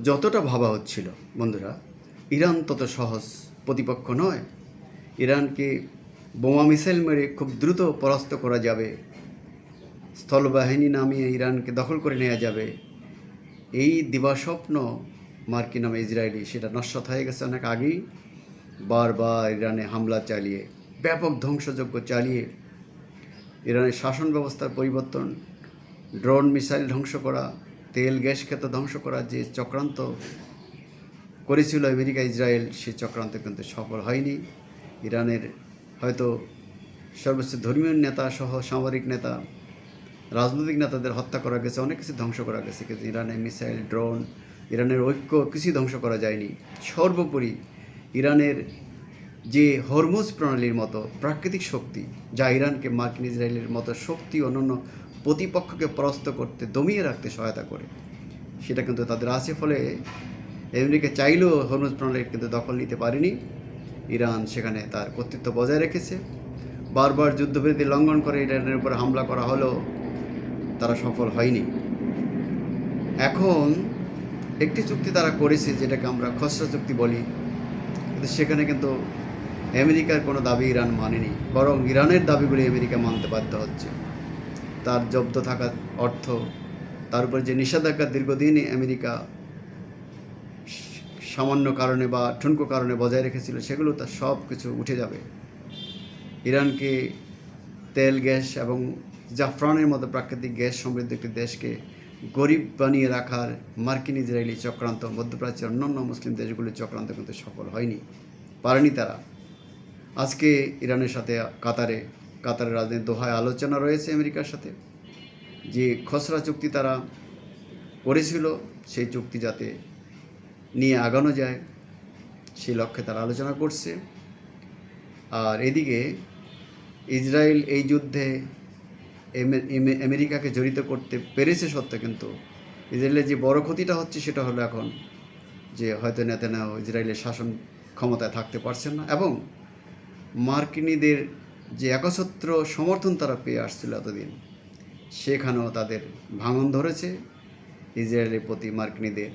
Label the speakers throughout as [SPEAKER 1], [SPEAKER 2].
[SPEAKER 1] যতটা ভাবা হচ্ছিল বন্ধুরা, ইরান তত সহজ প্রতিপক্ষ নয়। ইরানকে বোমা মিসাইল মেরে খুব দ্রুত পরাস্ত করা যাবে, স্থলবাহিনী নামিয়ে ইরানকে দখল করে নেওয়া যাবে, এই দিবাস্বপ্ন মার্কিন নামে ইসরায়েলি সেটা নস্যাৎ হয়ে গেছে অনেক আগেই। বারবার ইরানে হামলা চালিয়ে, ব্যাপক ধ্বংসযজ্ঞ চালিয়ে, ইরানের শাসন ব্যবস্থার পরিবর্তন, ড্রোন মিসাইল ধ্বংস করা, তেল গ্যাস ক্ষেত্র ধ্বংস করা যে চক্রান্ত করেছিল আমেরিকা ইসরায়েল, সে চক্রান্ত কিন্তু সফল হয়নি। ইরানের হয়তো সর্বোচ্চ ধর্মীয় নেতা সহ সামরিক নেতা, রাজনৈতিক নেতাদের হত্যা করা গেছে, অনেক কিছু ধ্বংস করা গেছে, কিন্তু ইরানের মিসাইল, ড্রোন, ইরানের ঐক্য কিছুই ধ্বংস করা যায়নি। সর্বোপরি ইরানের যে হরমুজ প্রণালীর মতো প্রাকৃতিক শক্তি, যা ইরানকে মার্কিন ইসরায়েলের মতো শক্তি অন্যান্য প্রতিপক্ষকে পরাস্ত করতে, দমিয়ে রাখতে সহায়তা করে, সেটা কিন্তু তাদের আছে। ফলে আমেরিকা চাইলেও হরমুজ প্রণালীর কিন্তু দখল নিতে পারেনি। ইরান সেখানে তার কর্তৃত্ব বজায় রেখেছে। বারবার যুদ্ধবিরতি লঙ্ঘন করে ইরানের উপর হামলা করা হলেও তারা সফল হয়নি। এখন একটি চুক্তি তারা করেছে, যেটাকে আমরা খসড়া চুক্তি বলি, কিন্তু সেখানে কিন্তু আমেরিকার কোনো দাবি ইরান মানেনি, বরং ইরানের দাবিগুলি আমেরিকা মানতে বাধ্য হচ্ছে। তার জব্দ থাকা অর্থ, তার উপর যে নিষেধাজ্ঞা দীর্ঘদিন আমেরিকা সামান্য কারণে বা ঠুনকো কারণে বজায় রেখেছিল, সেগুলো তার সব কিছু উঠে যাবে। ইরানকে তেল, গ্যাস এবং জাফরানের মতো প্রাকৃতিক গ্যাস সমৃদ্ধ একটি দেশকে গরিব বানিয়ে রাখার মার্কিন ইসরায়েলি চক্রান্ত, মধ্যপ্রাচ্যের অন্যান্য মুসলিম দেশগুলির চক্রান্ত কিন্তু সফল হয়নি, পারেনি তারা। আজকে ইরানের সাথে কাতারের রাজধানী দোহায় আলোচনা রয়েছে আমেরিকার সাথে, যে খসড়া চুক্তি তারা করেছিল সেই চুক্তি যাতে নিয়ে আগানো যায়, সেই লক্ষ্যে তারা আলোচনা করছে। আর এদিকে ইসরায়েল এই যুদ্ধে আমেরিকাকে জড়িত করতে পেরেছে সত্ত্বেও কিন্তু ইসরায়েলের যে বড় ক্ষতিটা হচ্ছে সেটা হলো এখন যে হয়তো নেতানিয়াহু ইসরায়েলের শাসন ক্ষমতায় থাকতে পারছেন না, এবং মার্কিনীদের যে একছত্র সমর্থন তারা পেয়ে আসছিল এতদিন, সেখানেও তাদের ভাঙন ধরেছে। ইসরায়েলের প্রতি মার্কিনীদের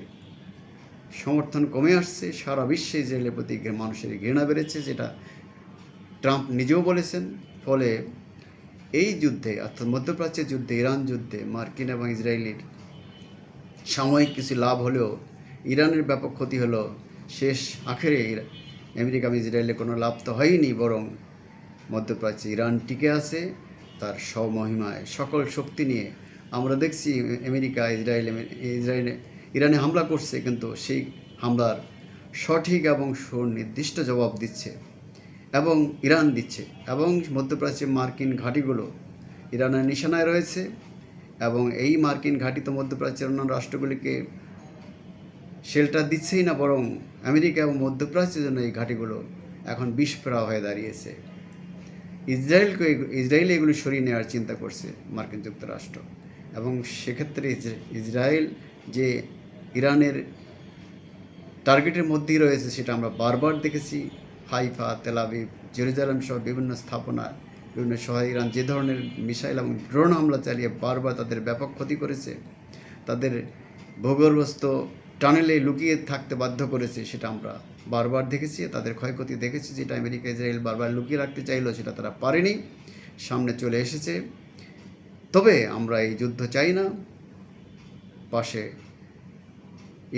[SPEAKER 1] সমর্থন কমে আসছে। সারা বিশ্বে ইসরায়েলের প্রতি মানুষের ঘৃণা বেড়েছে, যেটা ট্রাম্প নিজেও বলেছেন। ফলে এই যুদ্ধে, অর্থাৎ মধ্যপ্রাচ্যের যুদ্ধে, ইরান যুদ্ধে মার্কিন এবং ইসরায়েলের সাময়িক কিছু লাভ হলেও ইরানের ব্যাপক ক্ষতি হলো। শেষ আখেরে আমেরিকা এবং ইসরায়েলের কোনো লাভ তো হয়নি, বরং মধ্যপ্রাচ্যে ইরান টিকে আছে তার স্বমহিমায়, সকল শক্তি নিয়ে। আমরা দেখছি আমেরিকা ইরানে হামলা করছে, কিন্তু সেই হামলার সঠিক এবং সুনির্দিষ্ট জবাব দিচ্ছে এবং ইরান দিচ্ছে, এবং মধ্যপ্রাচ্যে মার্কিন ঘাঁটিগুলো ইরানের নিশানায় রয়েছে, এবং এই মার্কিন ঘাঁটি তো মধ্যপ্রাচ্যের অন্যান্য রাষ্ট্রগুলিকে শেল্টার দিচ্ছেই না, বরং আমেরিকা এবং মধ্যপ্রাচ্যের জন্য এই ঘাঁটিগুলো এখন বিষপ্রাহ হয়ে দাঁড়িয়েছে। ইসরায়েল এগুলি সরিয়ে নেওয়ার চিন্তা করছে মার্কিন যুক্তরাষ্ট্র, এবং সেক্ষেত্রে ইসরায়েল যে ইরানের টার্গেটের মধ্যেই রয়েছে সেটা আমরা বারবার দেখেছি। হাইফা, তেল আবিব, জেরুজালেম সহ বিভিন্ন স্থাপনা, বিভিন্ন শহরে ইরান যে ধরনের মিসাইল এবং ড্রোন হামলা চালিয়ে বারবার তাদের ব্যাপক ক্ষতি করেছে, তাদের ভূগর্ভস্থ টানেলে লুকিয়ে থাকতে বাধ্য করেছে, সেটা আমরা বারবার দেখেছি। তাদের ক্ষয়ক্ষতি দেখেছি, যেটা আমেরিকা ইসরায়েল বারবার লুকিয়ে রাখতে চাইলো, সেটা তারা পারেনি, সামনে চলে এসেছে। তবে আমরা এই যুদ্ধ চাই না। পাশে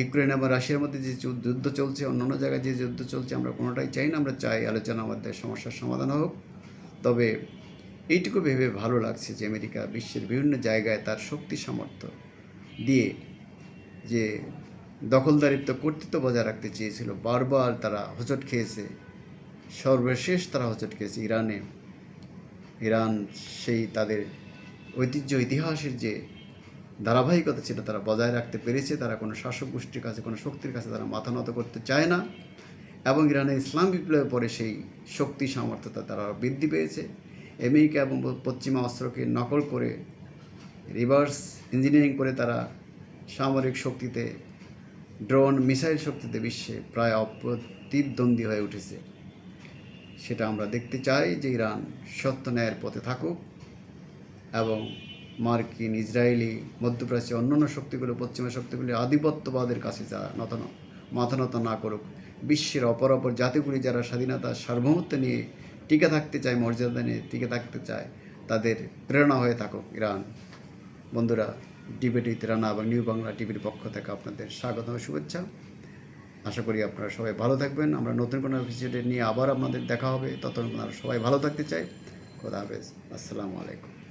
[SPEAKER 1] ইউক্রেন এবং রাশিয়ার মধ্যে যে যুদ্ধ চলছে, অন্যান্য জায়গায় যে যুদ্ধ চলছে, আমরা কোনোটাই চাই না। আমরা চাই আলোচনার মধ্যে সমস্যার সমাধান হোক। তবে এইটুকু ভেবে ভালো লাগছে যে আমেরিকা বিশ্বের বিভিন্ন জায়গায় তার শক্তি সামর্থ্য দিয়ে যে দখলদারিত্ব, কর্তৃত্ব বজায় রাখতে চেয়েছিল, বারবার তারা হোঁচট খেয়েছে। সর্বশেষ তারা হোঁচট খেয়েছে ইরানে। ইরান সেই তাদের ঐতিহ্য, ইতিহাসের যে ধারাবাহিকতা ছিল তারা বজায় রাখতে পেরেছে। তারা কোনো শাসক গোষ্ঠীর কাছে, কোনো শক্তির কাছে তারা মাথা নত করতে চায় না, এবং ইরানের ইসলাম বিপ্লবের পরে সেই শক্তি সামর্থ্যতা তারা বৃদ্ধি পেয়েছে। আমেরিকা এবং পশ্চিমা অস্ত্রকে নকল করে, রিভার্স ইঞ্জিনিয়ারিং করে তারা সামরিক শক্তিতে, ড্রোন, মিসাইল শক্তিতে বিশ্বে প্রায় অপ্রতিদ্বন্দ্বী হয়ে উঠেছে। সেটা আমরা দেখতে চাই যে ইরান সত্য ন্যায়ের পথে থাকুক এবং মার্কিন, ইসরায়েলি, মধ্যপ্রাচ্যে অন্যান্য শক্তিগুলো, পশ্চিমা শক্তিগুলি আধিপত্যবাদের কাছে মাথা নত না করুক। বিশ্বের অপর জাতিগুলি যারা স্বাধীনতা সার্বভৌমত্ব নিয়ে টিকে থাকতে চায়, মর্যাদা নিয়ে টিকে থাকতে চায়, তাদের প্রেরণা হয়ে থাকুক ইরান। বন্ধুরা, ডিবেট উইথ রানা এবং নিউ বাংলা টিভির পক্ষ থেকে আপনাদের স্বাগত ও শুভেচ্ছা। আশা করি আপনারা সবাই ভালো থাকবেন। আমরা নতুন কোনো এপিসোডে নিয়ে আবার আপনাদের দেখা হবে। ততক্ষণ আপনারা সবাই ভালো থাকতে চাই। খোদা হাফেজ। আসসালামু আলাইকুম।